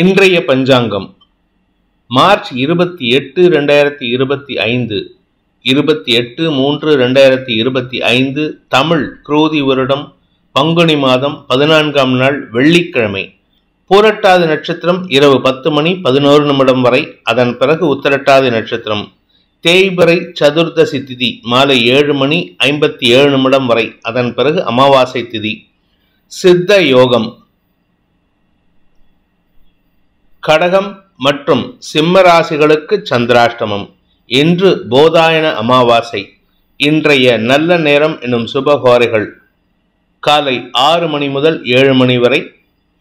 இன்றைய பஞ்சாங்கம் மார்ச் 28, 2025 28/3/2025 தமிழ் குரோதி வருடம் பங்குனி மாதம் 14ஆம் நாள் வெள்ளிக்கிழமை. பூரட்டாதி நட்சத்திரம் இரவு 10:11 வரை, அதன் பிறகு உத்திரட்டாதி நட்சத்திரம். தேய்பிறை சதுர்தசி திதி மாலை 7:57 வரை, அதன் பிறகு அமாவாசை திதி. சித்த யோகம் கடகம் மற்றும் சிம்ம ராசிகளுக்கு சந்திராஷ்டமம். இன்று போதாயன அமாவாசை. இன்றைய நல்ல நேரம் என்னும் சுபகோரைகள் காலை 6 மணி முதல் 7 மணி வரை,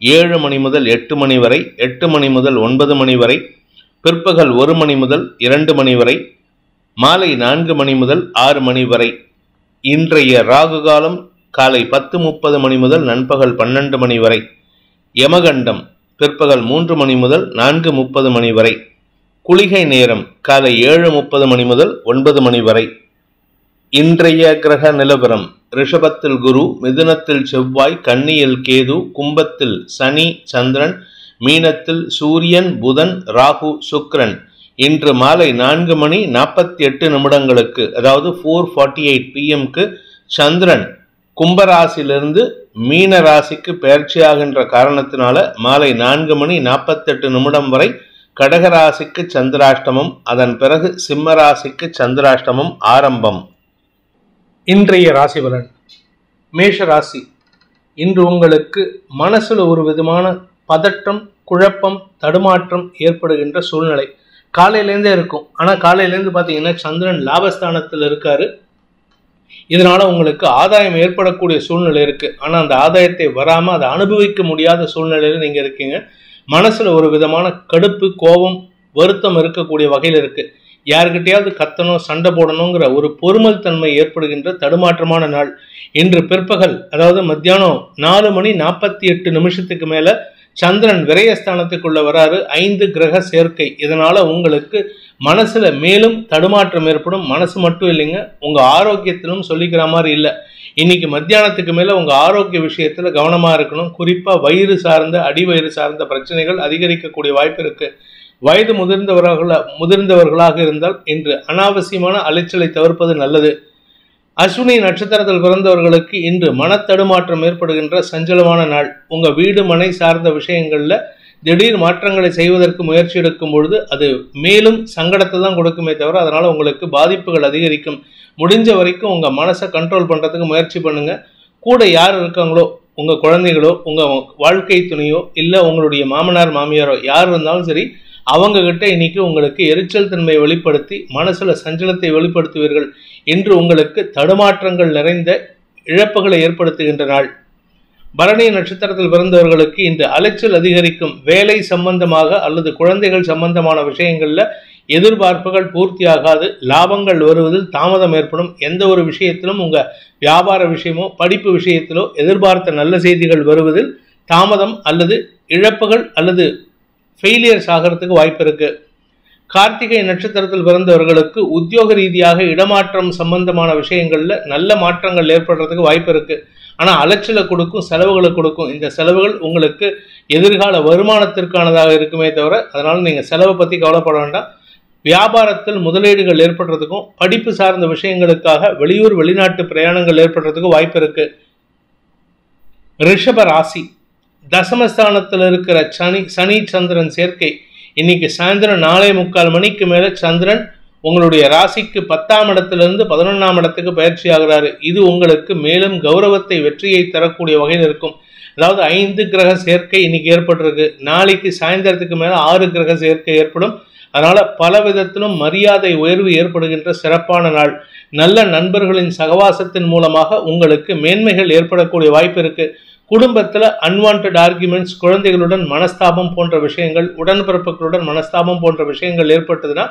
7 மணி முதல் 8 மணி வரை, 8 மணி முதல் 9 மணி வரை, பிற்பகல் 1 மணி முதல் 2 மணி வரை, மாலை 4 மணி முதல் 6 மணி வரை. இன்றைய ராகு காலம் காலை 10:30 மணி முதல் நண்பகல் 12 மணி வரை. யமகண்டம் பிற்பகல் 3 மணி முதல் 4:30 மணி வரை. குளிகை நேரம் காலை 7:30 மணி முதல் 9 மணி வரை. இன்றைய கிரக நிலவரம்: ரிஷபத்தில் குரு, மிதுனத்தில் செவ்வாய், கன்னியில் கேது, கும்பத்தில் சனி சந்திரன், மீனத்தில் சூரியன் புதன் ராகு சுக்கிரன். இன்று மாலை 4:48 அதாவது 4:48 PM சந்திரன் கும்பராசியிலிருந்து மீன ராசிக்கு பெயர்ச்சியாகின்ற காரணத்தினால மாலை 4:48 வரை கடகராசிக்கு சந்திராஷ்டமம், அதன் பிறகு சிம்ம ராசிக்கு சந்திராஷ்டமம் ஆரம்பம். இன்றைய ராசி பலன். மேஷ ராசி. இன்று உங்களுக்கு மனசுல ஒரு விதமான பதற்றம், குழப்பம், தடுமாற்றம் ஏற்படுகின்ற சூழ்நிலை காலையிலேருந்தே இருக்கும். ஆனால் காலையிலேருந்து பார்த்தீங்கன்னா சந்திரன் லாபஸ்தானத்தில் இருக்காரு. இதனால உங்களுக்கு ஆதாயம் ஏற்படக்கூடிய சூழ்நிலை இருக்கு. ஆனால் அந்த ஆதாயத்தை வராமல் அதை அனுபவிக்க முடியாத சூழ்நிலையில் நீங்கள் இருக்கீங்க. மனசுல ஒரு விதமான கடுப்பு, கோபம், வருத்தம் இருக்கக்கூடிய வகையில் இருக்கு. யாருக்கிட்டையாவது கத்தணும், சண்டை போடணுங்கிற ஒரு பொறுமல் தன்மை ஏற்படுகின்ற தடுமாற்றமான நாள். இன்று பிற்பகல் அதாவது மத்தியானம் 4:48 மேல சந்திரன் விரயஸ்தானத்துக்குள்ள வராரு. 5 கிரக சேர்க்கை. இதனால உங்களுக்கு மனசுல மேலும் தடுமாற்றம் ஏற்படும். மனசு மட்டும் இல்லைங்க, உங்க ஆரோக்கியத்திலும் சொல்லிக்கிற மாதிரி இல்லை. இன்னைக்கு மத்தியானத்துக்கு மேல உங்க ஆரோக்கிய விஷயத்துல கவனமா இருக்கணும். குறிப்பா வயிறு சார்ந்த, அடிவயிறு சார்ந்த பிரச்சனைகள் அதிகரிக்கக்கூடிய வாய்ப்பு இருக்கு. வயது முதிர்ந்தவர்களாக இருந்தால் இன்று அனாவசியமான அலைச்சலை தவிர்ப்பது நல்லது. அஸ்வினி நட்சத்திரத்தில் பிறந்தவர்களுக்கு இன்று மனத்தடுமாற்றம் ஏற்படுகின்ற சஞ்சலமான நாள். உங்க வீடு மனை சார்ந்த விஷயங்கள்ல திடீர் மாற்றங்களை செய்வதற்கு முயற்சி எடுக்கும் பொழுது அது மேலும் சங்கடத்தை தான் கொடுக்குமே தவிர அதனால உங்களுக்கு பாதிப்புகள் அதிகரிக்கும். முடிஞ்ச வரைக்கும் உங்க மனசை கண்ட்ரோல் பண்றதுக்கு முயற்சி பண்ணுங்க. கூட யார் இருக்காங்களோ, உங்க குழந்தைகளோ, உங்க வாழ்க்கை துணையோ, இல்ல உங்களுடைய மாமனார் மாமியாரோ யார் இருந்தாலும் சரி, அவங்க கிட்ட இன்னைக்கு உங்களுக்கு எரிச்சல் தன்மையை வெளிப்படுத்தி மனசுல சஞ்சலத்தை வெளிப்படுத்துவீர்கள். இன்று உங்களுக்கு தடுமாற்றங்கள் நிறைந்த இழப்புகளை ஏற்படுத்துகின்ற நாள். பரணி நட்சத்திரத்தில் பிறந்தவர்களுக்கு இன்று அலைச்சல் அதிகரிக்கும். வேலை சம்பந்தமாக அல்லது குழந்தைகள் சம்பந்தமான விஷயங்கள்ல எதிர்பார்ப்புகள் பூர்த்தியாகாது. லாபங்கள் வருவதில் தாமதம் ஏற்படும். எந்த ஒரு விஷயத்திலும் உங்க வியாபார விஷயமோ படிப்பு விஷயத்திலோ எதிர்பார்த்த நல்ல செய்திகள் வருவதில் தாமதம் அல்லது இழப்புகள் அல்லது ஃபெயிலியர்ஸ் ஆகிறதுக்கு வாய்ப்பு இருக்கு. கார்த்திகை நட்சத்திரத்தில் பிறந்தவர்களுக்கு உத்தியோக ரீதியாக இடமாற்றம் சம்பந்தமான விஷயங்கள்ல நல்ல மாற்றங்கள் ஏற்படுறதுக்கு வாய்ப்பு இருக்கு. ஆனா அலைச்சலை கொடுக்கும், செலவுகளை கொடுக்கும். இந்த செலவுகள் உங்களுக்கு எதிர்கால வருமானத்திற்கானதாக இருக்குமே தவிர அதனால நீங்க செலவை பத்தி கவலைப்பட வேண்டாம். வியாபாரத்தில் முதலீடுகள் ஏற்படுறதுக்கும் படிப்பு சார்ந்த விஷயங்களுக்காக வெளியூர் வெளிநாட்டு பிரயாணங்கள் ஏற்படுறதுக்கும் வாய்ப்பு இருக்கு. ரிஷப ராசி. தசமஸ்தானத்தில் இருக்கிற சனி சந்திரன் சேர்க்கை. இன்னைக்கு சாயந்தரம் 4:45 மேல சந்திரன் உங்களுடைய ராசிக்கு 10ஆம் இடத்திலிருந்து 11ஆம் இடத்துக்கு பயிற்சி ஆகிறாரு. இது உங்களுக்கு மேலும் கௌரவத்தை, வெற்றியை தரக்கூடிய வகையில் இருக்கும். அதாவது 5 கிரக சேர்க்கை இன்னைக்கு ஏற்பட்டிருக்கு. நாளைக்கு சாயந்தரத்துக்கு மேல 6 கிரக சேர்க்கை ஏற்படும். அதனால பல விதத்திலும் மரியாதை உயர்வு ஏற்படுகின்ற சிறப்பான நாள். நல்ல நண்பர்களின் சகவாசத்தின் மூலமாக உங்களுக்கு மேன்மைகள் ஏற்படக்கூடிய வாய்ப்பு இருக்கு. குடும்பத்தில் அன்வான்ட் ஆர்குமெண்ட்ஸ், குழந்தைகளுடன் மனஸ்தாபம் போன்ற விஷயங்கள், உடன்பிறப்புகளுடன் மனஸ்தாபம் போன்ற விஷயங்கள் ஏற்பட்டதுன்னா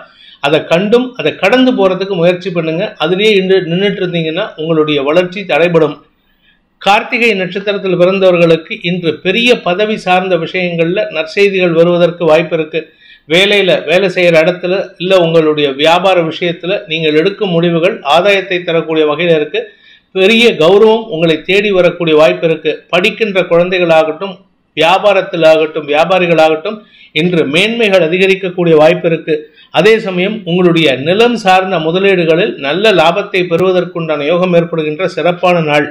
அதை கண்டும் அதை கடந்து போறதுக்கு முயற்சி பண்ணுங்க. அதிலேயே நின்றுட்டு இருந்தீங்கன்னா உங்களுடைய வளர்ச்சி தடைபடும். கார்த்திகை நட்சத்திரத்தில் பிறந்தவர்களுக்கு இன்று பெரிய பதவி சார்ந்த விஷயங்கள்ல நற்செய்திகள் வருவதற்கு வாய்ப்பு இருக்கு. வேலை செய்யற இடத்துல இல்ல உங்களுடைய வியாபார விஷயத்துல நீங்கள் எடுக்கும் முடிவுகள் ஆதாயத்தை தரக்கூடிய வகையில் இருக்கு. பெரிய கௌரவம் உங்களை தேடி வரக்கூடிய வாய்ப்பு இருக்கு. படிக்கின்ற குழந்தைகளாகட்டும், வியாபாரிகளாகட்டும் இன்று மேன்மைகள் அதிகரிக்கக்கூடிய வாய்ப்பு இருக்கு. அதே சமயம் உங்களுடைய நிலம் சார்ந்த முதலீடுகளில் நல்ல லாபத்தை பெறுவதற்குண்டான யோகம் ஏற்படுகின்ற சிறப்பான நாள்.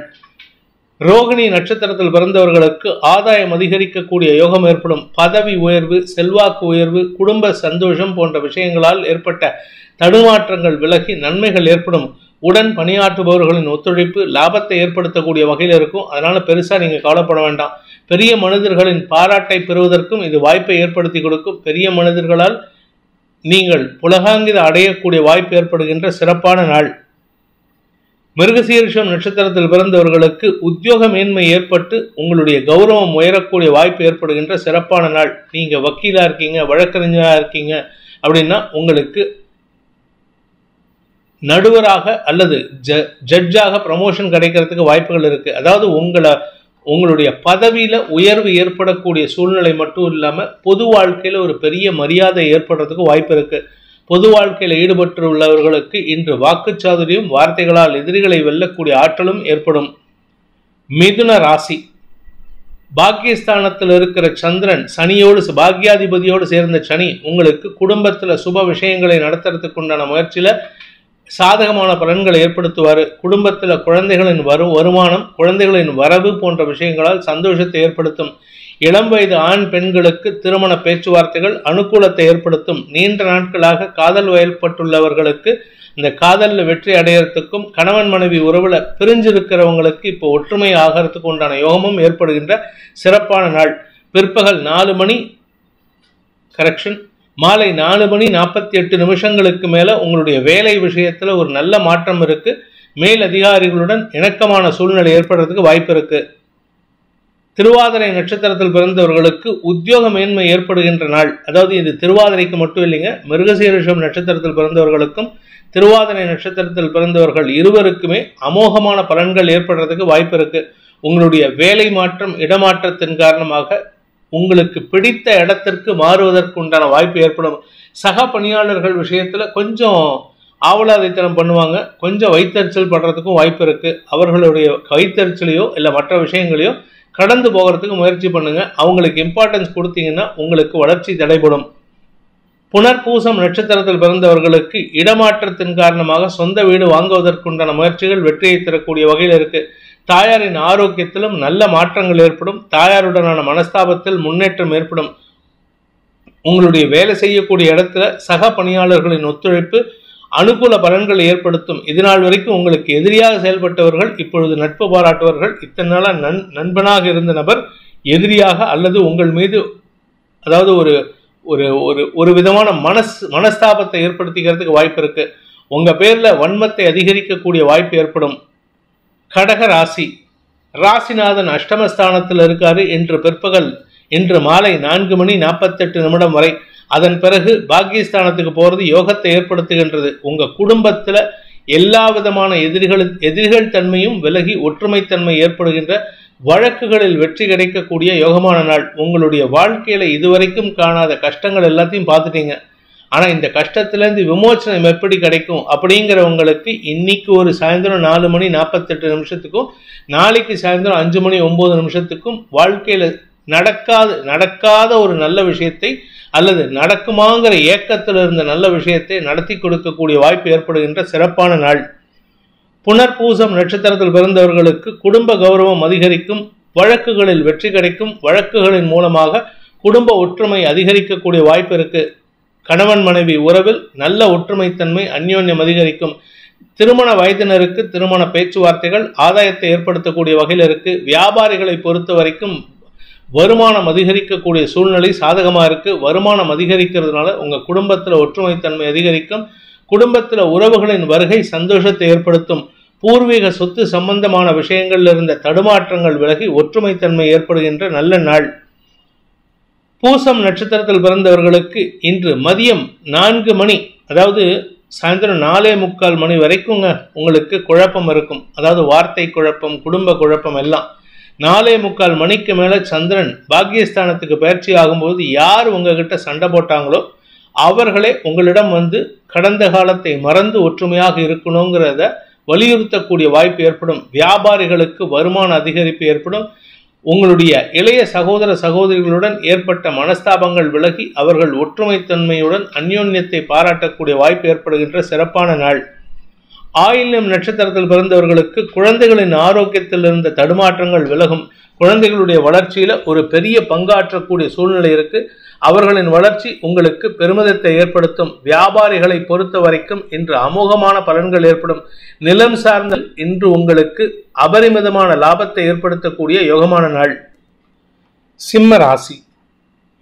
ரோகிணி நட்சத்திரத்தில் பிறந்தவர்களுக்கு ஆதாயம் அதிகரிக்கக்கூடிய யோகம் ஏற்படும். பதவி உயர்வு, செல்வாக்கு உயர்வு, குடும்ப சந்தோஷம் போன்ற விஷயங்களால் ஏற்பட்ட தடுமாற்றங்கள் விலகி நன்மைகள் ஏற்படும். உடன் பணியாற்றுபவர்களின் ஒத்துழைப்பு லாபத்தை ஏற்படுத்தக்கூடிய வகையில் இருக்கும். அதனால பெருசா நீங்க கவலைப்பட வேண்டாம். பெரிய மனிதர்களின் பாராட்டை பெறுவதற்கும் இது வாய்ப்பை ஏற்படுத்தி கொடுக்கும். பெரிய மனிதர்களால் நீங்கள் புலகாங்கித அடையக்கூடிய வாய்ப்பு ஏற்படுகின்ற சிறப்பான நாள். மிருகசீரிஷம் நட்சத்திரத்தில் பிறந்தவர்களுக்கு உத்தியோக மேன்மை ஏற்பட்டு உங்களுடைய கௌரவம் உயரக்கூடிய வாய்ப்பு ஏற்படுகின்ற சிறப்பான நாள். நீங்க வக்கீலா இருக்கீங்க, வழக்கறிஞரா இருக்கீங்க அப்படின்னா உங்களுக்கு நடுவராக அல்லது ஜட்ஜாக ப்ரமோஷன் கிடைக்கிறதுக்கு வாய்ப்புகள் இருக்கு. அதாவது உங்களுடைய பதவியில உயர்வு ஏற்படக்கூடிய சூழ்நிலை மட்டும் இல்லாம பொது வாழ்க்கையில ஒரு பெரிய மரியாதை ஏற்படுறதுக்கு வாய்ப்பு இருக்கு. பொது வாழ்க்கையில் ஈடுபட்டு உள்ளவர்களுக்கு இன்று வாக்குச்சாதுரியம், வார்த்தைகளால் எதிரிகளை வெல்லக்கூடிய ஆற்றலும் ஏற்படும். மிதுன ராசி. பாக்கியஸ்தானத்தில் இருக்கிற சந்திரன் சனியோடு, பாக்கியாதிபதியோடு சேர்ந்த சனி உங்களுக்கு குடும்பத்துல சுப விஷயங்களை நடத்துறதுக்கு உண்டான முயற்சியில சாதகமான பலன்களை ஏற்படுத்துவார். குடும்பத்துல குழந்தைகளின் வருமானம், குழந்தைகளின் வரவு போன்ற விஷயங்களால் சந்தோஷத்தை ஏற்படுத்தும். இளம் வயது ஆண் பெண்களுக்கு திருமண பேச்சுவார்த்தைகள் அனுகூலத்தை ஏற்படுத்தும். நீண்ட நாட்களாக காதல் வயப்பட்டுள்ளவர்களுக்கு இந்த காதல்ல வெற்றி அடையறதுக்கும், கணவன் மனைவி உறவுல பிரிஞ்சிருக்கிறவங்களுக்கு இப்போ ஒற்றுமை ஆகிறதுக்கு உண்டான யோகமும் ஏற்படுகின்ற சிறப்பான நாள். பிற்பகல் 4 மணி மாலை 4:48 மேல உங்களுடைய வேலை விஷயத்துல ஒரு நல்ல மாற்றம் இருக்கு. மேல் அதிகாரிகளுடன் இணக்கமான சூழ்நிலை ஏற்படுறதுக்கு வாய்ப்பு இருக்கு. திருவாதிரை நட்சத்திரத்தில் பிறந்தவர்களுக்கு உத்தியோக மேன்மை ஏற்படுகின்ற நாள். அதாவது இது திருவாதிரைக்கு மட்டும் இல்லைங்க, மிருகசீரிஷம் நட்சத்திரத்தில் பிறந்தவர்களுக்கும் திருவாதிரை நட்சத்திரத்தில் பிறந்தவர்கள் இருவருக்குமே அமோகமான பலன்கள் ஏற்படுறதுக்கு வாய்ப்பு இருக்கு. உங்களுடைய வேலை மாற்றம், இடமாற்றத்தின் காரணமாக உங்களுக்கு பிடித்த இடத்திற்கு மாறுவதற்கு உண்டான வாய்ப்பு ஏற்படும். சக பணியாளர்கள் விஷயத்துல கொஞ்சம் ஆவலாதித்தனம் பண்ணுவாங்க, கொஞ்சம் வைத்தறிச்சல் படுறதுக்கும் வாய்ப்பு இருக்கு. அவர்களுடைய வைத்தறிச்சலையோ இல்லை மற்ற விஷயங்களையோ கடந்து போகிறதுக்கு முயற்சி பண்ணுங்க. அவங்களுக்கு இம்பார்ட்டன்ஸ் கொடுத்தீங்கன்னா உங்களுக்கு வளர்ச்சி தடைபடும். புனர்பூசம் நட்சத்திரத்தில் பிறந்தவர்களுக்கு இடமாற்றத்தின் காரணமாக சொந்த வீடு வாங்குவதற்குண்டான முயற்சிகள் வெற்றியை தரக்கூடிய வகையில் இருக்கு. தாயாரின் ஆரோக்கியத்திலும் நல்ல மாற்றங்கள் ஏற்படும். தாயாருடனான மனஸ்தாபத்தில் முன்னேற்றம் ஏற்படும். உங்களுடைய வேலை செய்யக்கூடிய இடத்துல சக பணியாளர்களின் ஒத்துழைப்பு அனுகூல பலன்களை ஏற்படுத்தும். இதுநாள் வரைக்கும் உங்களுக்கு எதிரியாக செயல்பட்டவர்கள் இப்பொழுது நட்பு பாராட்டுவார்கள். இத்தனை நாளா நண்பனாக இருந்த நபர் எதிரியாக அல்லது உங்கள் மீது அதாவது ஒரு ஒரு ஒரு விதமான மனஸ்தாபத்தை ஏற்படுத்திக்கிறதுக்கு வாய்ப்பு இருக்கு. உங்க பேர்ல வன்மத்தை அதிகரிக்கக்கூடிய வாய்ப்பு ஏற்படும். கடக ராசி. ராசிநாதன் அஷ்டமஸ்தானத்தில் இருக்காரு இன்று மாலை 4:48 வரை. அதன் பிறகு பாக்கியஸ்தானத்துக்கு போறது யோகத்தை ஏற்படுத்துகின்றது. உங்க குடும்பத்துல எல்லா விதமான எதிரிகள் தன்மையும் விலகி ஒற்றுமைத்தன்மை ஏற்படுகின்ற, வழக்குகளில் வெற்றி கிடைக்கக்கூடிய யோகமான நாள். உங்களுடைய வாழ்க்கையில இதுவரைக்கும் காணாத கஷ்டங்கள் எல்லாத்தையும் பார்த்துட்டீங்க. ஆனா இந்த கஷ்டத்திலேருந்து விமோச்சனம் எப்படி கிடைக்கும் அப்படிங்கிறவங்களுக்கு இன்னைக்கு ஒரு சாயந்தரம் 4:48 நாளைக்கு சாயந்தரம் 5:09 வாழ்க்கையில நடக்காத ஒரு நல்ல விஷயத்தை அல்லது நடக்குமாங்கிற ஏக்கத்தில் இருந்த நல்ல விஷயத்தை நடத்தி கொடுக்கக்கூடிய வாய்ப்பு ஏற்படுகின்ற சிறப்பான நாள். புனர்பூசம் நட்சத்திரத்தில் பிறந்தவர்களுக்கு குடும்ப கௌரவம் அதிகரிக்கும், வழக்குகளில் வெற்றி கிடைக்கும். வழக்குகளின் மூலமாக குடும்ப ஒற்றுமை அதிகரிக்கக்கூடிய வாய்ப்பு இருக்கு. கணவன் மனைவி உறவில் நல்ல ஒற்றுமைத்தன்மை, அந்யோன்யம் அதிகரிக்கும். திருமண வயதினருக்கு திருமண பேச்சுவார்த்தைகள் ஆதாயத்தை ஏற்படுத்தக்கூடிய வகையில் இருக்கு. வியாபாரிகளை பொறுத்த வரைக்கும் வருமானம் அதிகரிக்கக்கூடிய சூழ்நிலை சாதகமா இருக்கு. வருமானம் அதிகரிக்கிறதுனால உங்க குடும்பத்துல ஒற்றுமைத்தன்மை அதிகரிக்கும். குடும்பத்துல உறவுகளின் வருகை சந்தோஷத்தை ஏற்படுத்தும். பூர்வீக சொத்து சம்பந்தமான விஷயங்கள்ல இருந்த தடுமாற்றங்கள் விலகி ஒற்றுமைத்தன்மை ஏற்படுகின்ற நல்ல நாள். பூசம் நட்சத்திரத்தில் பிறந்தவர்களுக்கு இன்று மதியம் 4 மணி, அதாவது சாயந்தரம் 4:45 வரைக்கும் உங்களுக்கு குழப்பம் இருக்கும். அதாவது வார்த்தை குழப்பம், குடும்ப குழப்பம் எல்லாம். 4:45 மேல சந்திரன் பாக்கியஸ்தானத்துக்கு பயிற்சி ஆகும்போது யார் உங்ககிட்ட சண்டை போட்டாங்களோ அவர்களே உங்களிடம் வந்து கடந்த காலத்தை மறந்து ஒற்றுமையாக இருக்கணுங்கிறத வலியுறுத்தக்கூடிய வாய்ப்பு ஏற்படும். வியாபாரிகளுக்கு வருமான அதிகரிப்பு ஏற்படும். உங்களுடைய இளைய சகோதர சகோதரிகளுடன் ஏற்பட்ட மனஸ்தாபங்கள் விலகி அவர்கள் ஒற்றுமைத்தன்மையுடன் அந்யோன்யத்தை பாராட்டக்கூடிய வாய்ப்பு ஏற்படுகின்ற சிறப்பான நாள். ஆயில்யம் நட்சத்திரத்தில் பிறந்தவர்களுக்கு குழந்தைகளின் ஆரோக்கியத்தில் இருந்த தடுமாற்றங்கள் விலகும். குழந்தைகளுடைய வளர்ச்சியில ஒரு பெரிய பங்காற்றக்கூடிய சூழ்நிலை இருக்கு. அவர்களின் வளர்ச்சி உங்களுக்கு பெருமிதத்தை ஏற்படுத்தும். வியாபாரிகளை பொறுத்த வரைக்கும் இன்று அமோகமான பலன்கள் ஏற்படும். நிலம் சார்ந்த இன்று உங்களுக்கு அபரிமிதமான லாபத்தை ஏற்படுத்தக்கூடிய யோகமான நாள். சிம்ம ராசி.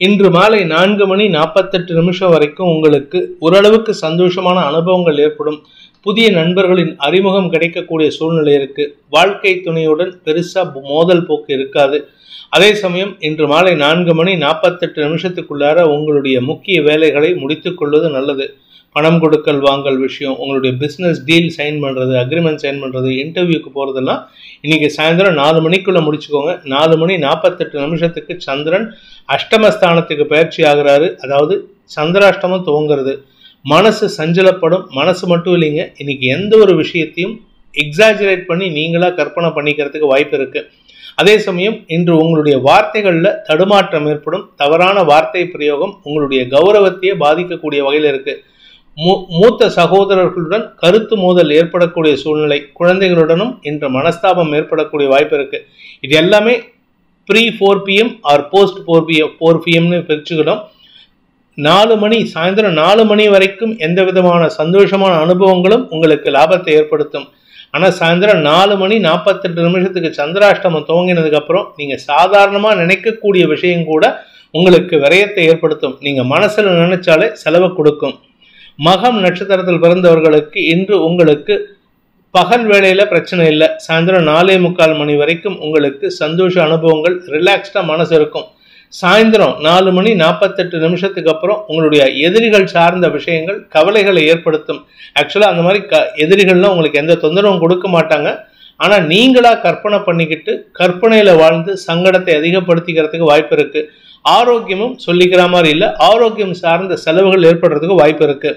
இன்று மாலை 4:48 வரைக்கும் உங்களுக்கு ஓரளவுக்கு சந்தோஷமான அனுபவங்கள் ஏற்படும். புதிய நண்பர்களின் அறிமுகம் கிடைக்கக்கூடிய சூழ்நிலை இருக்கு. வாழ்க்கை துணையுடன் பெருசா மோதல் போக்கு இருக்காது. அதே சமயம் இன்று மாலை 4:48 உங்களுடைய முக்கிய வேலைகளை முடித்துக் கொள்வது நல்லது. பணம் கொடுக்கல் வாங்கல் விஷயம், உங்களுடைய பிஸ்னஸ் டீல் சைன் பண்ணுறது, அக்ரிமெண்ட் சைன் பண்ணுறது, இன்டர்வியூக்கு போகிறதெல்லாம் இன்றைக்கி சாயந்தரம் 4 மணிக்குள்ளே முடிச்சுக்கோங்க. 4:48 சந்திரன் அஷ்டமஸ்தானத்துக்கு பயிற்சி ஆகிறாரு. அதாவது சந்திராஷ்டமம் துவங்கிறது. மனசு சஞ்சலப்படும். மனசு மட்டும் இல்லைங்க, இன்னைக்கு எந்த ஒரு விஷயத்தையும் எக்ஸாஜரேட் பண்ணி நீங்களாக கற்பனை பண்ணிக்கிறதுக்கு வாய்ப்பு இருக்குது. அதே சமயம் இன்று உங்களுடைய வார்த்தைகளில் தடுமாற்றம் ஏற்படும். தவறான வார்த்தை பிரயோகம் உங்களுடைய கௌரவத்தையே பாதிக்கக்கூடிய வகையில் இருக்குது. மூத்த சகோதரர்களுடன் கருத்து மோதல் ஏற்படக்கூடிய சூழ்நிலை. குழந்தைகளுடனும் இன்று மனஸ்தாபம் ஏற்படக்கூடிய வாய்ப்பு இருக்கு. இது எல்லாமே ப்ரீ 4 PM ஆர் போஸ்ட் 4 PMன்னு பிரிச்சுக்கிடும். 4 மணி சாயந்தரம் 4 மணி வரைக்கும் எந்த விதமான சந்தோஷமான அனுபவங்களும் உங்களுக்கு லாபத்தை ஏற்படுத்தும். ஆனால் சாயந்தரம் 4:48 சந்திராஷ்டமம் துவங்கினதுக்கு அப்புறம் நீங்கள் சாதாரணமாக நினைக்கக்கூடிய விஷயம் கூட உங்களுக்கு விரயத்தை ஏற்படுத்தும். நீங்கள் மனசில் நினைச்சாலே செலவு கொடுக்கும். மகம் நட்சத்திரத்தில் பிறந்தவர்களுக்கு இன்று உங்களுக்கு பகல் வேளையில பிரச்சனை இல்லை. சாயந்தரம் 4:45 வரைக்கும் உங்களுக்கு சந்தோஷ அனுபவங்கள், ரிலாக்ஸ்டா மனசு இருக்கும். சாயந்தரம் 4:48 அப்புறம் உங்களுடைய எதிரிகள் சார்ந்த விஷயங்கள் கவலைகளை ஏற்படுத்தும். ஆக்சுவலா அந்த மாதிரி எதிரிகள்லாம் உங்களுக்கு எந்த தொந்தரவும் கொடுக்க மாட்டாங்க. ஆனா நீங்களா கற்பனை பண்ணிக்கிட்டு கற்பனையில வாழ்ந்து சங்கடத்தை அதிகப்படுத்திக்கிறதுக்கு வாய்ப்பு இருக்கு. ஆரோக்கியமும் சொல்லிக்கிற மாதிரி இல்லை. ஆரோக்கியம் சார்ந்த செலவுகள் ஏற்படுறதுக்கு வாய்ப்பு இருக்கு.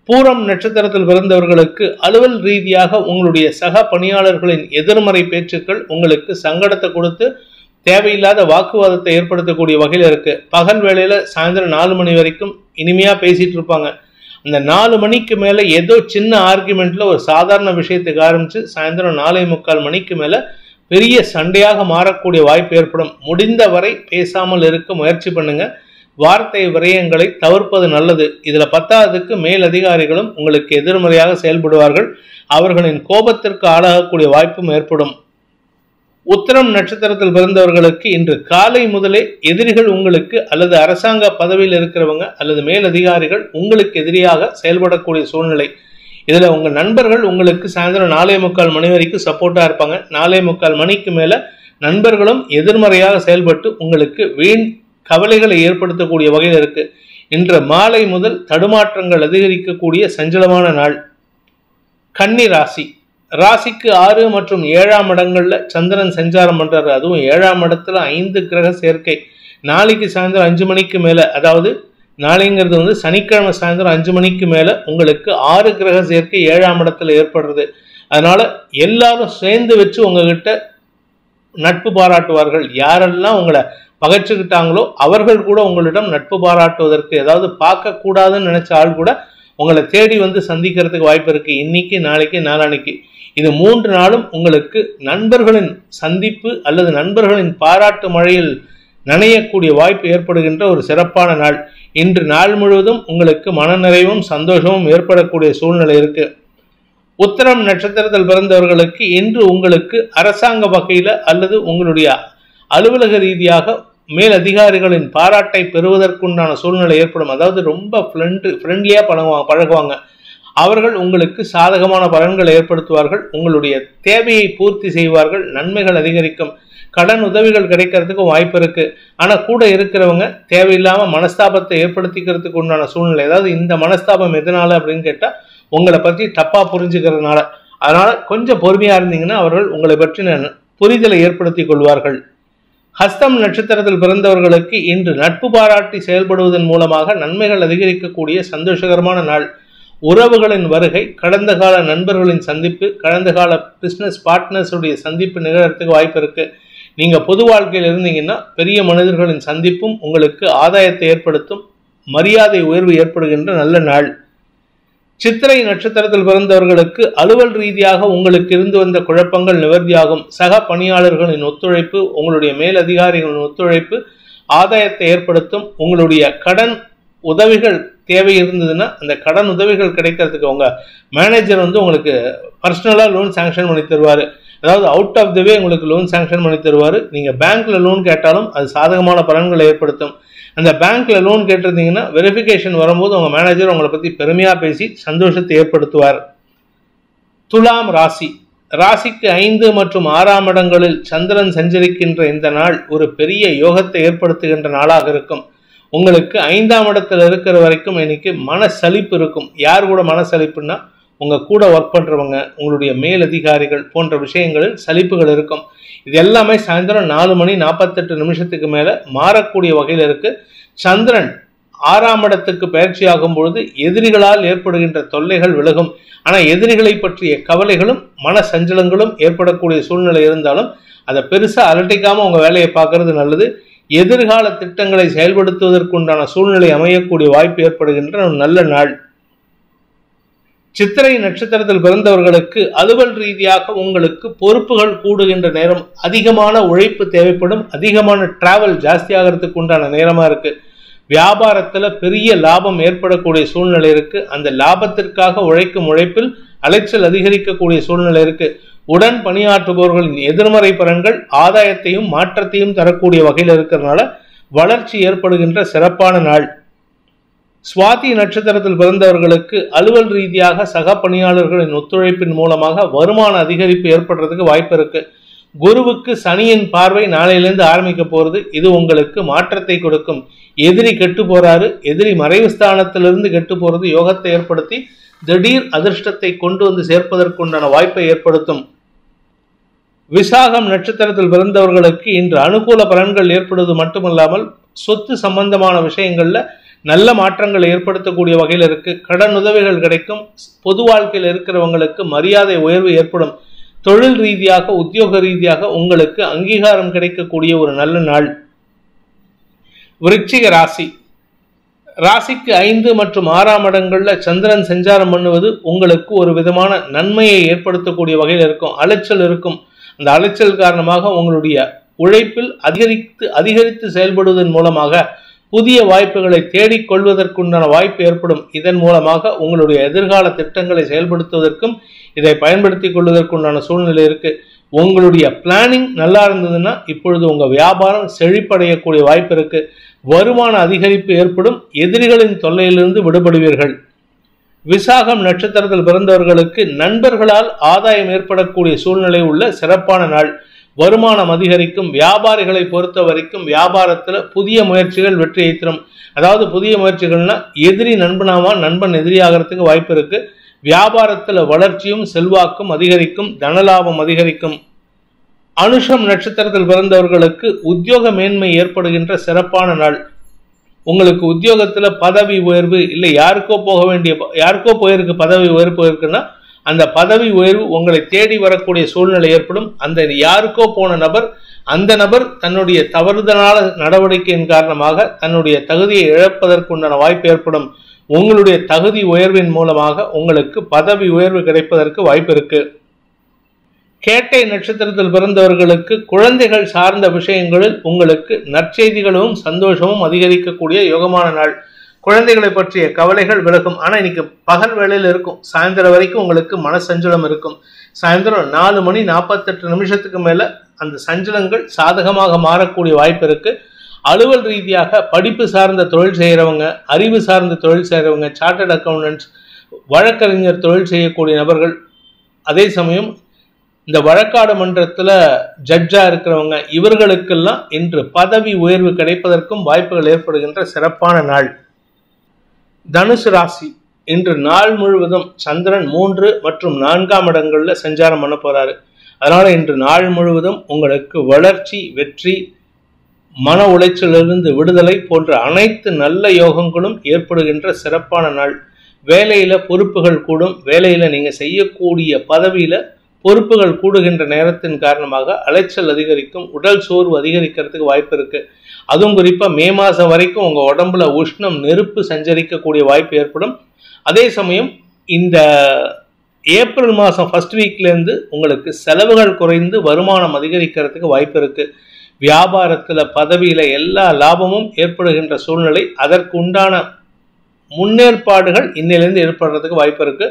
பூரம் நட்சத்திரத்தில் பிறந்தவர்களுக்கு அலுவல் ரீதியாக உங்களுடைய சக பணியாளர்களின் எதிர்மறை பேச்சுக்கள் உங்களுக்கு சங்கடத்தை கொடுத்து தேவையில்லாத வாக்குவாதத்தை ஏற்படுத்தக்கூடிய வகையில் இருக்கு. பகல் வேளையில சாயந்தரம் 4 மணி வரைக்கும் இனிமையா பேசிட்டு இருப்பாங்க. அந்த 4 மணிக்கு மேல ஏதோ சின்ன ஆர்குமெண்ட்ல ஒரு சாதாரண விஷயத்துக்கு ஆரம்பிச்சு சாயந்தரம் 4:45 மேல பெரிய சண்டையாக மாறக்கூடிய வாய்ப்பு ஏற்படும். முடிந்த வரை பேசாமல் இருக்க முயற்சி பண்ணுங்க. வார்த்தை விரயங்களை தவிர்ப்பது நல்லது. இதுல 10க்கு மேல் அதிகாரிகளும் உங்களுக்கு எதிர்மறையாக செயல்படுவார்கள். அவர்களின் கோபத்திற்கு ஆளாகக்கூடிய வாய்ப்பும் ஏற்படும். உத்திரம் நட்சத்திரத்தில் பிறந்தவர்களுக்கு இன்று காலை முதலே எதிரிகள் உங்களுக்கு அல்லது அரசாங்க பதவியில் இருக்கிறவங்க அல்லது மேல் அதிகாரிகள் உங்களுக்கு எதிரியாக செயல்படக்கூடிய சூழ்நிலை. இதுல உங்க நண்பர்கள் உங்களுக்கு சாயந்தரம் 4:45 வரைக்கும் சப்போர்ட்டா இருப்பாங்க. 4:45 மேல நண்பர்களும் எதிர்மறையாக செயல்பட்டு உங்களுக்கு வீண் கவலைகளை ஏற்படுத்தக்கூடிய வகையில் இருக்கு. இன்று மாலை முதல் தடுமாற்றங்கள் அதிகரிக்கக்கூடிய சஞ்சலமான நாள். கன்னி ராசி. ராசிக்கு 6 மற்றும் 7ஆம் இடங்கள்ல சந்திரன் சஞ்சாரம் பண்றாரு. அதுவும் 7ஆம் இடத்துல 5 கிரக சேர்க்கை. நாளைக்கு சாயந்தரம் 5 மணிக்கு மேல, அதாவது நாளைங்கிறது சனிக்கிழமை சாயந்தரம் 5 மணிக்கு மேல உங்களுக்கு 6 கிரக சேர்க்கை 7ஆம் இடத்துல ஏற்படுறது. அதனால எல்லாரும் சேர்ந்து வச்சு உங்ககிட்ட நட்பு பாராட்டுவார்கள். யாரெல்லாம் உங்களை பகைச்சுக்கிட்டாங்களோ அவர்கள் கூட உங்களிடம் நட்பு பாராட்டுவதற்கு, ஏதாவது பார்க்க கூடாதுன்னு நினைச்ச ஆள் கூட உங்களை தேடி வந்து சந்திக்கிறதுக்கு வாய்ப்பு இருக்கு. இன்னைக்கு, நாளைக்கு, நாளானைக்கு இது 3 நாளும் உங்களுக்கு நண்பர்களின் சந்திப்பு அல்லது நண்பர்களின் பாராட்டு மழையில் நனையக்கூடிய வாய்ப்பு ஏற்படுகின்ற ஒரு சிறப்பான நாள். இன்று நாள் முழுவதும் உங்களுக்கு மனநிறைவும் சந்தோஷமும் ஏற்படக்கூடிய சூழ்நிலை இருக்கு. உத்திரம் நட்சத்திரத்தில் பிறந்தவர்களுக்கு இன்று உங்களுக்கு அரசாங்க வகையில அல்லது உங்களுடைய அலுவலக ரீதியாக மேல் அதிகாரிகளின் பாராட்டை பெறுவதற்குண்டான சூழ்நிலை ஏற்படும். அதாவது ரொம்ப ஃப்ரெண்ட்லியா பழகுவாங்க. அவர்கள் உங்களுக்கு சாதகமான பலன்களை ஏற்படுத்துவார்கள். உங்களுடைய தேவையை பூர்த்தி செய்வார்கள். நன்மைகள் அதிகரிக்கும். கடன் உதவிகள் கிடைக்கிறதுக்கு வாய்ப்பு இருக்கு. ஆனா கூட இருக்கிறவங்க தேவையில்லாம மனஸ்தாபத்தை ஏற்படுத்திக்கிறதுக்கு உண்டான சூழ்நிலை. அதாவது இந்த மனஸ்தாபம் எதனால அப்படின்னு கேட்டா உங்களை பற்றி தப்பா புரிஞ்சுக்கிறதுனால. அதனால கொஞ்சம் பொறுமையா இருந்தீங்கன்னா அவர்கள் உங்களை பற்றின புரிதலை ஏற்படுத்தி கொள்வார்கள். ஹஸ்தம் நட்சத்திரத்தில் பிறந்தவர்களுக்கு இன்று நட்பு பாராட்டி செயல்படுவதன் மூலமாக நன்மைகள் அதிகரிக்கக்கூடிய சந்தோஷகரமான நாள். உறவுகளின் வருகை, கடந்த கால நண்பர்களின் சந்திப்பு, கடந்த கால பிசினஸ் பார்ட்னர்ஸ் உடைய சந்திப்பு நிகழறதுக்கு வாய்ப்பு இருக்கு. நீங்க பொது வாழ்க்கையில் இருந்தீங்கன்னா பெரிய மனிதர்களின் சந்திப்பும் உங்களுக்கு ஆதாயத்தை ஏற்படுத்தும், மரியாதை உயர்வு ஏற்படுகின்ற நல்ல நாள். சித்திரை நட்சத்திரத்தில் பிறந்தவர்களுக்கு அலுவல் ரீதியாக உங்களுக்கு இருந்து வந்த குழப்பங்கள் நிவர்த்தியாகும். சக பணியாளர்களின் ஒத்துழைப்பு, உங்களுடைய மேலதிகாரிகளின் ஒத்துழைப்பு ஆதாயத்தை ஏற்படுத்தும். உங்களுடைய கடன் உதவிகள் தேவை இருந்ததுன்னா அந்த கடன் உதவிகள் கிடைக்கிறதுக்கு உங்க மேனேஜர் உங்களுக்கு பர்சனலா லோன் சாங்ஷன் பண்ணி தருவாரு. அதாவது அவுட் ஆஃப் த வே உங்களுக்கு லோன் சாங்ஷன் பண்ணி தருவாரு. நீங்க பேங்க்ல லோன் கேட்டாலும் அது சாதகமான பலன்களை ஏற்படுத்தும். அந்த பேங்க்ல லோன் கேட்டிருந்தீங்கன்னா வெரிஃபிகேஷன் வரும்போது உங்க மேனேஜர் உங்களை பத்தி பெருமையா பேசி சந்தோஷத்தை ஏற்படுத்துவார். துலாம் ராசி. ராசிக்கு 5 மற்றும் 6ஆம் இடங்களில் சந்திரன் சஞ்சரிக்கின்ற இந்த நாள் ஒரு பெரிய யோகத்தை ஏற்படுத்துகின்ற நாளாக இருக்கும். உங்களுக்கு 5ஆம் இடத்துல இருக்கிற வரைக்கும் இன்னைக்கு மனசலிப்பு இருக்கும். யார் கூட மனசலிப்புன்னா உங்க கூட ஒர்க் பண்றவங்க, உங்களுடைய மேலதிகாரிகள் போன்ற விஷயங்களில் சலிப்புகள் இருக்கும். இது எல்லாமே சாயந்தரம் 4:48 மேல மாறக்கூடிய வகையில் இருக்கு. சந்திரன் 6ஆம் இடத்துக்கு பயிற்சியாகும் பொழுது எதிரிகளால் ஏற்படுகின்ற தொல்லைகள் விலகும். ஆனா எதிரிகளை பற்றிய கவலைகளும் மன சஞ்சலங்களும் ஏற்படக்கூடிய சூழ்நிலை இருந்தாலும் அதை பெருசா அலட்டிக்காம உங்க வேலையை பார்க்கறது நல்லது. எதிர்கால திட்டங்களை செயல்படுத்துவதற்குண்டான சூழ்நிலை அமையக்கூடிய வாய்ப்பு ஏற்படுகின்ற ஒரு நல்ல நாள். சித்திரை நட்சத்திரத்தில் பிறந்தவர்களுக்கு அலுவல் ரீதியாக உங்களுக்கு பொறுப்புகள் கூடுகின்ற நேரம், அதிகமான உழைப்பு தேவைப்படும், அதிகமான டிராவல் ஜாஸ்தியாகிறதுக்கு உண்டான நேரமா இருக்கு. வியாபாரத்துல பெரிய லாபம் ஏற்படக்கூடிய சூழ்நிலை இருக்கு. அந்த லாபத்திற்காக உழைக்கும் உழைப்பில் அலைச்சல் அதிகரிக்கக்கூடிய சூழ்நிலை இருக்கு. உடன் பணியாற்றுபவர்களின் எதிர்மறை பலன்கள் ஆதாயத்தையும் மாற்றத்தையும் தரக்கூடிய வகையில் இருக்கிறதுனால வளர்ச்சி ஏற்படுகின்ற சிறப்பான நாள். சுவாதி நட்சத்திரத்தில் பிறந்தவர்களுக்கு அலுவல் ரீதியாக சக பணியாளர்களின் ஒத்துழைப்பின் மூலமாக வருமான அதிகரிப்பு ஏற்படுறதுக்கு வாய்ப்பு இருக்கு. குருவுக்கு சனியின் பார்வை நாளையிலிருந்து ஆரம்பிக்க போறது. இது உங்களுக்கு மாற்றத்தை கொடுக்கும். எதிரி கெட்டு போறாரு, எதிரி மறைவு ஸ்தானத்திலிருந்து கெட்டு போறது யோகத்தை ஏற்படுத்தி திடீர் அதிர்ஷ்டத்தை கொண்டு வந்து சேர்ப்பதற்குண்டான வாய்ப்பை ஏற்படுத்தும். விசாகம் நட்சத்திரத்தில் பிறந்தவர்களுக்கு இன்று அனுகூல பலன்கள் ஏற்படுவது மட்டுமல்லாமல் சொத்து சம்பந்தமான விஷயங்கள்ல நல்ல மாற்றங்களை ஏற்படுத்தக்கூடிய வகையில் இருக்கு. கடன் உதவிகள் கிடைக்கும். பொது வாழ்க்கையில் இருக்கிறவங்களுக்கு மரியாதை உயர்வு ஏற்படும். தொழில் ரீதியாக உத்தியோக ரீதியாக உங்களுக்கு அங்கீகாரம் கிடைக்கக்கூடிய ஒரு நல்ல நாள். விருச்சிக ராசி. ராசிக்கு 5 மற்றும் 6ஆம் இடங்கள்ல சந்திரன் சஞ்சாரம் பண்ணுவது உங்களுக்கு ஒரு விதமான நன்மையை ஏற்படுத்தக்கூடிய வகையில் இருக்கும். அலைச்சல் இருக்கும். அந்த அலைச்சல் காரணமாக உங்களுடைய உழைப்பில் அதிகரித்து செயல்படுவதன் மூலமாக புதிய வாய்ப்புகளை தேடிக்கொள்வதற்குண்டான வாய்ப்பு ஏற்படும். இதன் மூலமாக உங்களுடைய எதிர்கால திட்டங்களை செயல்படுத்துவதற்கும் இதை பயன்படுத்திக் கொள்வதற்குண்டான சூழ்நிலை இருக்கு. உங்களுடைய பிளானிங் நல்லா இருந்ததுன்னா இப்பொழுது உங்க வியாபாரம் செழிப்படையக்கூடிய வாய்ப்பு இருக்கு. வருமான அதிகரிப்பு ஏற்படும். எதிரிகளின் தொல்லையிலிருந்து விடுபடுவீர்கள். விசாகம் நட்சத்திரத்தில் பிறந்தவர்களுக்கு நண்பர்களால் ஆதாயம் ஏற்படக்கூடிய சூழ்நிலை உள்ள சிறப்பான நாள். வருமானம் அதிகரிக்கும். வியாபாரிகளை பொறுத்த வரைக்கும் வியாபாரத்துல புதிய முயற்சிகள் வெற்றியை தரும். அதாவது புதிய முயற்சிகள்னா எதிரி நண்பனாமா, நண்பன் எதிரி ஆகிறதுக்கு வாய்ப்பு இருக்கு. வியாபாரத்துல வளர்ச்சியும் செல்வாக்கும் அதிகரிக்கும். தனலாபம் அதிகரிக்கும். அனுஷம் நட்சத்திரத்தில் பிறந்தவர்களுக்கு உத்தியோக மேன்மை ஏற்படுகின்ற சிறப்பான நாள். உங்களுக்கு உத்தியோகத்துல பதவி உயர்வு இல்லை, யாருக்கோ போயிருக்கு பதவி உயர்வு இருக்குன்னா அந்த பதவி உயர்வு உங்களை தேடி வரக்கூடிய சூழ்நிலை ஏற்படும். அந்த யாருக்கோ போன நபர், அந்த நபர் தன்னுடைய தவறுதலான நடவடிக்கையின் காரணமாக தன்னுடைய தகுதியை இழப்பதற்குண்டான வாய்ப்பு ஏற்படும். உங்களுடைய தகுதி உயர்வின் மூலமாக உங்களுக்கு பதவி உயர்வு கிடைப்பதற்கு வாய்ப்பு இருக்கு. கேட்டை நட்சத்திரத்தில் பிறந்தவர்களுக்கு குழந்தைகள் சார்ந்த விஷயங்களில் உங்களுக்கு நற்செய்திகளும் சந்தோஷமும் அதிகரிக்கக்கூடிய யோகமான நாள். குழந்தைகளை பற்றிய கவலைகள் விலகும். ஆனா இன்னைக்கு பகல் வேளையில் இருக்கும். சாயந்தரம் வரைக்கும் உங்களுக்கு மனசஞ்சலம் இருக்கும். சாயந்தரம் 4:48 மேல அந்த சஞ்சலங்கள் சாதகமாக மாறக்கூடிய வாய்ப்பு இருக்கு. அலுவல் ரீதியாக படிப்பு சார்ந்த தொழில் செய்யறவங்க, அறிவு சார்ந்த தொழில் செய்யறவங்க, சார்ட்டர்ட் அக்கௌண்டன்ட்ஸ், வழக்கறிஞர் தொழில் செய்யக்கூடிய நபர்கள், அதே சமயம் இந்த வழக்காடு மன்றத்துல ஜட்ஜா இருக்கிறவங்க, இவர்களுக்கெல்லாம் இன்று பதவி உயர்வு கிடைப்பதற்கும் வாய்ப்புகள் ஏற்படுகின்ற சிறப்பான நாள். தனுசு ராசி. இன்று நாள் முழுவதும் சந்திரன் 3 மற்றும் 4ஆம் இடங்கள்ல சஞ்சாரம் பண்ண போறாரு. அதனால இன்று நாள் முழுவதும் உங்களுக்கு வளர்ச்சி, வெற்றி, மன உளைச்சலிலிருந்து விடுதலை போன்ற அனைத்து நல்ல யோகங்களும் ஏற்படுகின்ற சிறப்பான நாள். வேலையில பொறுப்புகள் கூடும். வேலையில நீங்க செய்யக்கூடிய பதவியில பொறுப்புகள் கூடுகின்ற நேரத்தின் காரணமாக அலைச்சல் அதிகரிக்கும், உடல் சோர்வு அதிகரிக்கிறதுக்கு வாய்ப்பு இருக்கு. அதுவும் குறிப்பா மே மாசம் வரைக்கும் உங்க உடம்புல உஷ்ணம், நெருப்பு சஞ்சரிக்கக்கூடிய வாய்ப்பு ஏற்படும். அதே சமயம் இந்த ஏப்ரல் மாதம் ஃபர்ஸ்ட் வீக்லேருந்து உங்களுக்கு செலவுகள் குறைந்து வருமானம் அதிகரிக்கிறதுக்கு வாய்ப்பு இருக்கு. வியாபாரத்தில், பதவியில் எல்லா லாபமும் ஏற்படுகின்ற சூழ்நிலை, அதற்கு உண்டான முன்னேற்பாடுகள் இன்னிலிருந்து ஏற்படுறதுக்கு வாய்ப்பு இருக்கு.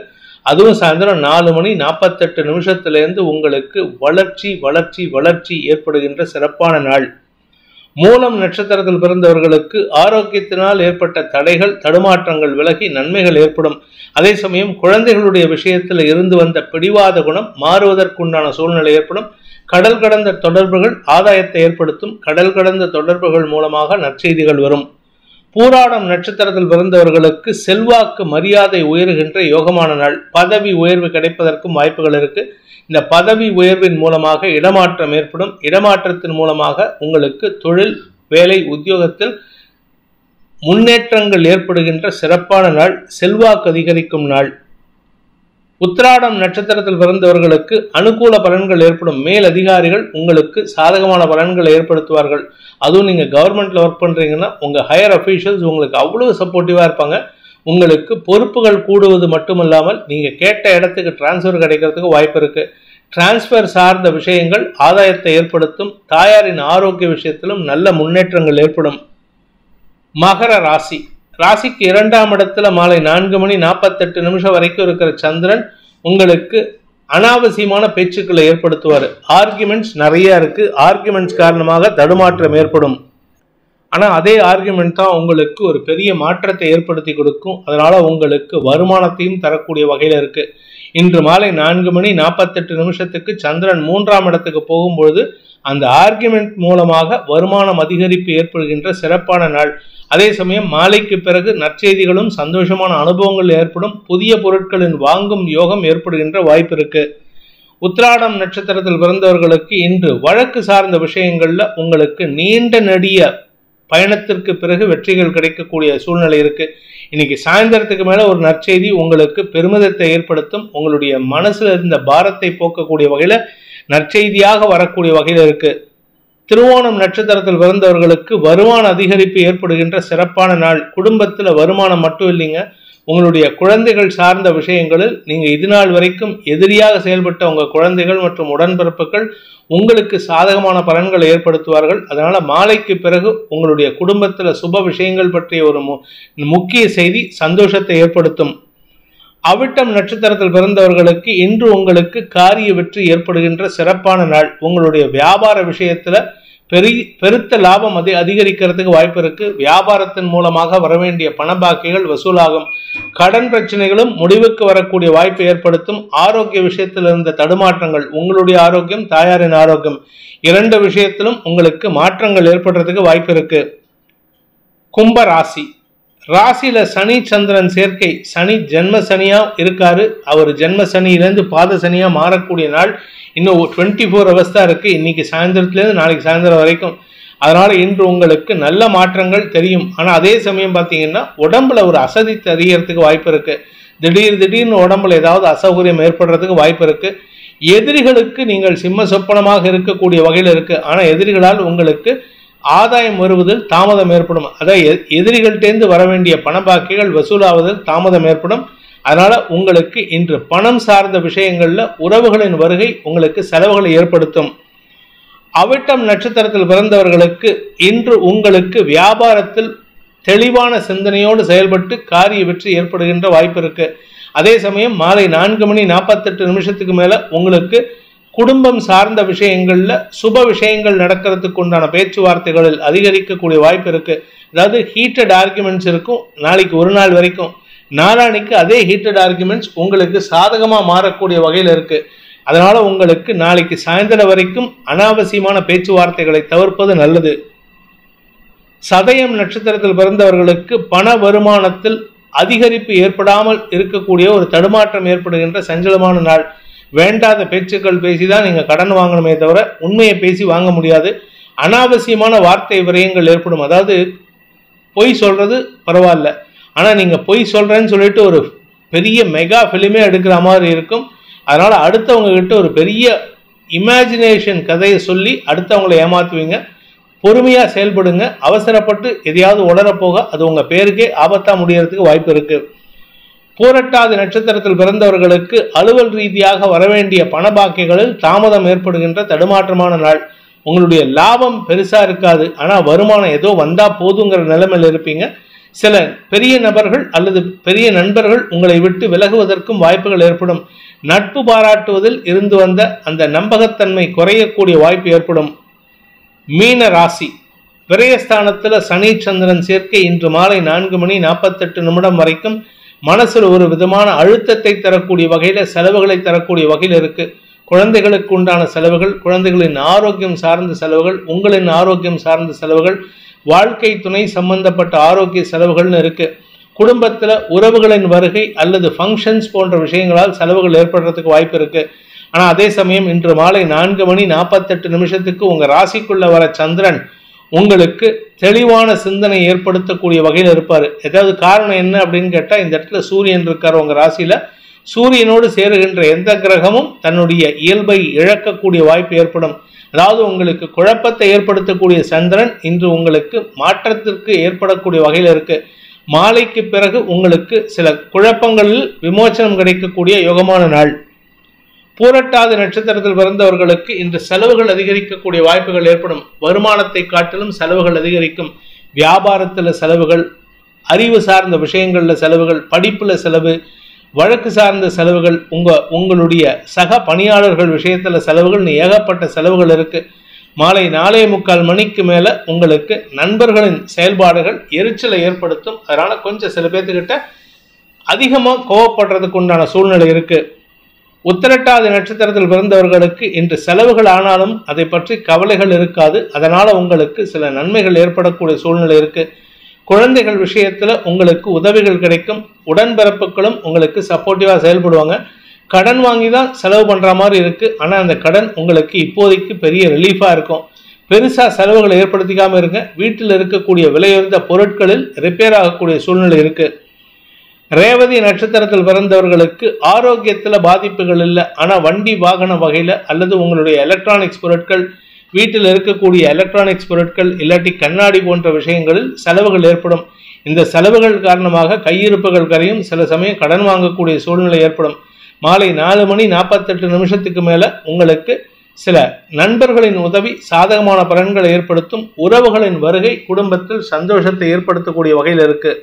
அதுவும் சாயந்தரம் 4:48 உங்களுக்கு வளர்ச்சி வளர்ச்சி வளர்ச்சி ஏற்படுகின்ற சிறப்பான நாள். மூலம் நட்சத்திரத்தில் பிறந்தவர்களுக்கு ஆரோக்கியத்தினால் ஏற்பட்ட தடைகள், தடுமாற்றங்கள் விலகி நன்மைகள் ஏற்படும். அதே சமயம் குழந்தைகளுடைய விஷயத்தில் இருந்து வந்த பிடிவாத குணம் மாறுவதற்குண்டான சூழ்நிலை ஏற்படும். கடல் கடந்த தொடர்புகள் ஆதாயத்தை ஏற்படுத்தும். கடல் கடந்த தொடர்புகள் மூலமாக நற்செய்திகள் வரும். பூராடம் நட்சத்திரத்தில் பிறந்தவர்களுக்கு செல்வாக்கு, மரியாதை உயர்கின்ற யோகமான நாள். பதவி உயர்வு கிடைப்பதற்கும் வாய்ப்புகள் இருக்கு. இந்த பதவி உயர்வின் மூலமாக இடமாற்றம் ஏற்படும். இடமாற்றத்தின் மூலமாக உங்களுக்கு தொழில், வேலை, உத்தியோகத்தில் முன்னேற்றங்கள் ஏற்படுகின்ற சிறப்பான நாள். செல்வாக்கு அதிகரிக்கும் நாள். உத்திராடம் நட்சத்திரத்தில் பிறந்தவர்களுக்கு அனுகூல பலன்கள் ஏற்படும். மேல் அதிகாரிகள் உங்களுக்கு சாதகமான பலன்களை ஏற்படுத்துவார்கள். அதுவும் நீங்க கவர்மெண்ட்ல ஒர்க் பண்றீங்கன்னா உங்க ஹையர் அஃபீஷியல்ஸ் உங்களுக்கு அவ்வளவு சப்போர்ட்டிவா இருப்பாங்க. உங்களுக்கு பொறுப்புகள் கூடுவது மட்டுமல்லாமல் நீங்க கேட்ட இடத்துக்கு டிரான்ஸ்ஃபர் கிடைக்கிறதுக்கு வாய்ப்பு இருக்கு. டிரான்ஸ்ஃபர் சார்ந்த விஷயங்கள் ஆதாயத்தை ஏற்படுத்தும். தாயாரின் ஆரோக்கிய விஷயத்திலும் நல்ல முன்னேற்றங்கள் ஏற்படும். மகர ராசி. ராசிக்கு 2ஆம் இடத்துல மாலை 4:48 வரைக்கும் இருக்கிற சந்திரன் உங்களுக்கு அனாவசியமான பேச்சுக்களை ஏற்படுத்துவார். ஆர்குமெண்ட்ஸ் நிறைய இருக்கு. ஆர்குமெண்ட்ஸ் காரணமாக தடுமாற்றம் ஏற்படும். ஆனால் அதே ஆர்குமெண்ட் தான் உங்களுக்கு ஒரு பெரிய மாற்றத்தை ஏற்படுத்தி கொடுக்கும். அதனால உங்களுக்கு வருமானத்தையும் தரக்கூடிய வகையில் இருக்கு. இன்று மாலை 4:48 சந்திரன் 3ஆம் இடத்துக்கு போகும்பொழுது அந்த ஆர்குமெண்ட் மூலமாக வருமானம் அதிகரிப்பு ஏற்படுகின்ற சிறப்பான நாள். அதே சமயம் மாலைக்கு பிறகு நற்செய்திகளும் சந்தோஷமான அனுபவங்கள் ஏற்படும். புதிய பொருட்களின் வாங்கும் யோகம் ஏற்படுகின்ற வாய்ப்பு இருக்கு. உத்திராடம் நட்சத்திரத்தில் பிறந்தவர்களுக்கு இன்று வழக்கு சார்ந்த விஷயங்கள்ல உங்களுக்கு நீண்ட நெடிய பயணத்திற்கு பிறகு வெற்றிகள் கிடைக்கக்கூடிய சூழ்நிலை இருக்கு. இன்னைக்கு சாயந்தரத்துக்கு மேல ஒரு நற்செய்தி உங்களுக்கு பெருமிதத்தை ஏற்படுத்தும். உங்களுடைய மனசுல இருந்த பாரத்தை போக்கக்கூடிய வகையில நற்செய்தியாக வரக்கூடிய வகையில இருக்கு. திருவோணம் நட்சத்திரத்தில் பிறந்தவர்களுக்கு வருமான அதிகரிப்பு ஏற்படுகின்ற சிறப்பான நாள். குடும்பத்தில் வருமானம் மட்டும் இல்லைங்க, உங்களுடைய குழந்தைகள் சார்ந்த விஷயங்களில் நீங்க இது நாள் வரைக்கும் எதிரியாக செயல்பட்ட உங்க குழந்தைகள் மற்றும் உடன்பிறப்புகள் உங்களுக்கு சாதகமான பலன்களை ஏற்படுத்துவார்கள். அதனால மாலைக்கு பிறகு உங்களுடைய குடும்பத்தில் சுப விஷயங்கள் பற்றிய ஒரு முக்கிய செய்தி சந்தோஷத்தை ஏற்படுத்தும். அவிட்டம் நட்சத்திரத்தில் பிறந்தவர்களுக்கு இன்று உங்களுக்கு காரிய வெற்றி ஏற்படுகின்ற சிறப்பான நாள். உங்களுடைய வியாபார விஷயத்துல பெருத்த லாபம் அதிகரிக்கிறதுக்கு வாய்ப்பு இருக்கு. வியாபாரத்தின் மூலமாக வரவேண்டிய பண பாக்கிகள் வசூலாகும். கடன் பிரச்சனைகளும் முடிவுக்கு வரக்கூடிய வாய்ப்பை ஏற்படுத்தும். ஆரோக்கிய விஷயத்தில் இருந்த தடுமாற்றங்கள், உங்களுடைய ஆரோக்கியம், தாயாரின் ஆரோக்கியம், 2 விஷயத்திலும் உங்களுக்கு மாற்றங்கள் ஏற்படுறதுக்கு வாய்ப்பு இருக்கு. கும்ப ராசி. ராசியில சனி சந்திரன் சேர்க்கை. சனி ஜென்ம சனியா இருக்காரு. அவர் ஜென்ம சனியிலேருந்து பாத சனியா மாறக்கூடிய நாள் இன்னும் 24 hours தான் இருக்கு. இன்னைக்கு சாயந்தரத்துலேருந்து நாளைக்கு சாயந்தரம் வரைக்கும். அதனால இன்று உங்களுக்கு நல்ல மாற்றங்கள் தெரியும். ஆனால் அதே சமயம் பார்த்தீங்கன்னா உடம்புல ஒரு அசதி தெரியறதுக்கு வாய்ப்பு இருக்கு. திடீர்னு உடம்புல ஏதாவது அசௌகரியம் ஏற்படுறதுக்கு வாய்ப்பு இருக்கு. எதிரிகளுக்கு நீங்கள் சிம்ம சொப்பனமாக இருக்கக்கூடிய வகையில் இருக்கு. ஆனால் எதிரிகளால் உங்களுக்கு ஆதாயம் வருவதில் தாமதம் ஏற்படும். அதாவது எதிரிகள்டேந்து வர வேண்டிய பணபாக்கிகள் வசூலாவதில் தாமதம் ஏற்படும். அதனால உங்களுக்கு இன்று பணம் சார்ந்த விஷயங்கள்ல உறவுகளின் வருகை உங்களுக்கு செலவுகளை ஏற்படுத்தும். அவிட்டம் நட்சத்திரத்தில் பிறந்தவர்களுக்கு இன்று உங்களுக்கு வியாபாரத்தில் தெளிவான சிந்தனையோடு செயல்பட்டு காரிய வெற்றி ஏற்படுகின்ற வாய்ப்பு இருக்கு. அதே சமயம் மாலை 4:48 மேல உங்களுக்கு குடும்பம் சார்ந்த விஷயங்கள்ல சுப விஷயங்கள் நடக்கிறதுக்கு உண்டான பேச்சுவார்த்தைகளில் அதிகரிக்கக்கூடிய வாய்ப்பு இருக்கு. அதாவது ஹீட்டட் ஆர்குமெண்ட்ஸ் இருக்கும் நாளைக்கு ஒரு நாள் வரைக்கும். நாளானிக்கு அதே ஹீட்டட் ஆர்குமெண்ட்ஸ் உங்களுக்கு சாதகமா மாறக்கூடிய வகையில் இருக்கு. அதனால உங்களுக்கு நாளைக்கு சாயந்தரம் வரைக்கும் அனாவசியமான பேச்சுவார்த்தைகளை தவிர்ப்பது நல்லது. சதயம் நட்சத்திரத்தில் பிறந்தவர்களுக்கு பண வருமானத்தில் அதிகரிப்பு ஏற்படாமல் இருக்கக்கூடிய ஒரு தடுமாற்றம் ஏற்படுகின்ற சஞ்சலமான நாள். வேண்டாத பேச்சுக்கள் பேசிதான் நீங்க கடன் வாங்கணுமே தவிர உண்மையை பேசி வாங்க முடியாது. அனாவசியமான வார்த்தை விரயங்கள் ஏற்படும். அதாவது பொய் சொல்றது பரவாயில்ல, ஆனா நீங்க பொய் சொல்றேன்னு சொல்லிட்டு ஒரு பெரிய மெகா பிலிமே எடுக்கிற மாதிரி இருக்கும். அதனால் அடுத்தவங்க கிட்ட ஒரு பெரிய இமேஜினேஷன் கதையை சொல்லி அடுத்தவங்களை ஏமாற்றுவீங்க. பொறுமையாக செயல்படுங்க. அவசரப்பட்டு எதையாவது உளரப்போக அது உங்கள் பேருக்கே ஆபத்தாக முடியறதுக்கு வாய்ப்பு இருக்குது. பூரட்டாதி நட்சத்திரத்தில் பிறந்தவர்களுக்கு அலுவல் ரீதியாக வரவேண்டிய பண பாக்கிகளில் தாமதம் ஏற்படுகின்ற தடுமாற்றமான நாள். உங்களுடைய லாபம் பெருசாக இருக்காது, ஆனால் வருமானம் ஏதோ வந்தால் போதுங்கிற நிலைமையில் இருப்பீங்க. சில பெரிய நபர்கள் அல்லது பெரிய நண்பர்கள் உங்களை விட்டு விலகுவதற்கும் வாய்ப்புகள் ஏற்படும். நட்பு பாராட்டுவதில் இருந்து வந்த அந்த நம்பகத்தன்மை குறையக்கூடிய வாய்ப்பு ஏற்படும். மீன ராசி. விரயஸ்தானத்தில் சனி சந்திரன் சேர்க்கை இன்று மாலை 4:48 வரைக்கும் மனசில் ஒரு விதமான அழுத்தத்தை தரக்கூடிய வகையில் செலவுகளை தரக்கூடிய வகையில் இருக்கு. குழந்தைகளுக்கு உண்டான செலவுகள், குழந்தைகளின் ஆரோக்கியம் சார்ந்த செலவுகள், உங்களின் ஆரோக்கியம் சார்ந்த செலவுகள், வாழ்க்கை துணை சம்பந்தப்பட்ட ஆரோக்கிய செலவுகள்னு இருக்கு. குடும்பத்தில் உறவுகளின் வருகை அல்லது ஃபங்க்ஷன்ஸ் போன்ற விஷயங்களால் செலவுகள் ஏற்படுறதுக்கு வாய்ப்பு இருக்கு. ஆனால் அதே சமயம் இன்று மாலை 4:48 உங்கள் ராசிக்குள்ள வர சந்திரன் உங்களுக்கு தெளிவான சிந்தனை ஏற்படுத்தக்கூடிய வகையில் இருப்பார். ஏதாவது காரணம் என்ன அப்படின்னு கேட்டால், இந்த இடத்துல சூரியன் இருக்கார் உங்கள் ராசியில். சூரியனோடு சேருகின்ற எந்த கிரகமும் தன்னுடைய இயல்பை இழக்கக்கூடிய வாய்ப்பு ஏற்படும். அதாவது உங்களுக்கு குழப்பத்தை ஏற்படுத்தக்கூடிய சந்திரன் இன்று உங்களுக்கு மாற்றத்திற்கு ஏற்படக்கூடிய வகையில் இருக்கு. மாலைக்கு பிறகு உங்களுக்கு சில குழப்பங்களில் விமோசனம் கிடைக்கக்கூடிய யோகமான நாள். பூரட்டாதி நட்சத்திரத்தில் பிறந்தவர்களுக்கு இன்று செலவுகள் அதிகரிக்கக்கூடிய வாய்ப்புகள் ஏற்படும். வருமானத்தை காட்டிலும் செலவுகள் அதிகரிக்கும். வியாபாரத்தில் செலவுகள், அறிவு சார்ந்த விஷயங்களில் செலவுகள், படிப்பில் செலவு, வழக்கு சார்ந்த செலவுகள், உங்களுடைய சக பணியாளர்கள் விஷயத்தில் செலவுகள், ஏகப்பட்ட செலவுகள் இருக்கு. மாலை 4:45 மேலே உங்களுக்கு நண்பர்களின் செயல்பாடுகள் எரிச்சலை ஏற்படுத்தும். அதனால கொஞ்சம் சில பேர்த்துக்கிட்ட அதிகமாக கோவப்படுறதுக்கு உண்டான சூழ்நிலை இருக்கு. உத்திரட்டாதி நட்சத்திரத்தில் பிறந்தவர்களுக்கு இன்று செலவுகள் ஆனாலும் அதை பற்றி கவலைகள் இருக்காது. அதனால உங்களுக்கு சில நன்மைகள் ஏற்படக்கூடிய சூழ்நிலை இருக்கு. குழந்தைகள் விஷயத்துல உங்களுக்கு உதவிகள் கிடைக்கும். உடன்பிறப்புகளும் உங்களுக்கு சப்போர்ட்டிவா செயல்படுவாங்க. கடன் வாங்கி தான் செலவு பண்ற மாதிரி இருக்கு. ஆனா அந்த கடன் உங்களுக்கு இப்போதைக்கு பெரிய ரிலீஃபா இருக்கும். பெருசா செலவுகளை ஏற்படுத்திக்காம இருங்க. வீட்டில் இருக்கக்கூடிய விலையுயர்ந்த பொருட்களில் ரிப்பேர் ஆகக்கூடிய சூழ்நிலை இருக்கு. ரேவதி நட்சத்திரத்தில் பிறந்தவர்களுக்கு ஆரோக்கியத்தில் பாதிப்புகள் இல்லை. ஆனால் வண்டி வாகன வகையில் அல்லது உங்களுடைய எலக்ட்ரானிக்ஸ் பொருட்கள், வீட்டில் இருக்கக்கூடிய எலக்ட்ரானிக்ஸ் பொருட்கள் இல்லாட்டி கண்ணாடி போன்ற விஷயங்களில் செலவுகள் ஏற்படும். இந்த செலவுகள் காரணமாக கையிருப்புகள் கரையும். சில சமயம் கடன் வாங்கக்கூடிய சூழ்நிலை ஏற்படும். மாலை 4:48 மேலே உங்களுக்கு சில நண்பர்களின் உதவி சாதகமான பலன்களை ஏற்படுத்தும். உறவுகளின் வருகை குடும்பத்தில் சந்தோஷத்தை ஏற்படுத்தக்கூடிய வகையில் இருக்கு.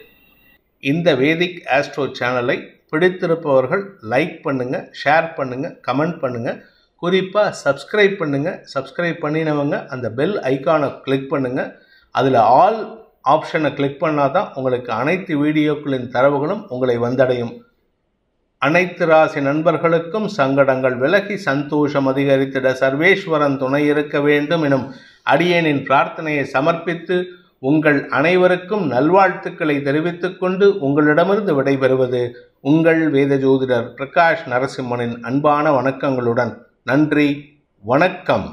இந்த வேதிக் ஆஸ்ட்ரோ சேனலை பிடித்திருப்பவர்கள் லைக் பண்ணுங்கள், ஷேர் பண்ணுங்கள், கமெண்ட் பண்ணுங்கள். குறிப்பாக சப்ஸ்கிரைப் பண்ணுங்கள். சப்ஸ்கிரைப் பண்ணினவங்க அந்த பெல் ஐக்கானை கிளிக் பண்ணுங்கள். அதில் ஆல் ஆப்ஷனை கிளிக் பண்ணால் தான் உங்களுக்கு அனைத்து வீடியோக்களின் தரவுகளும் உங்களை வந்தடையும். அனைத்து ராசி நண்பர்களுக்கும் சங்கடங்கள் விலகி சந்தோஷம் அதிகரித்திட சர்வேஸ்வரன் துணை இருக்க வேண்டும் எனும் அடியேனின் பிரார்த்தனையை சமர்ப்பித்து உங்கள் அனைவருக்கும் நல்வாழ்த்துக்களை தெரிவித்துக் கொண்டு உங்களிடமிருந்து விடைபெறுவது உங்கள் வேத ஜோதிடர் பிரகாஷ் நரசிம்மனின் அன்பான வணக்கங்களுடன். நன்றி, வணக்கம்.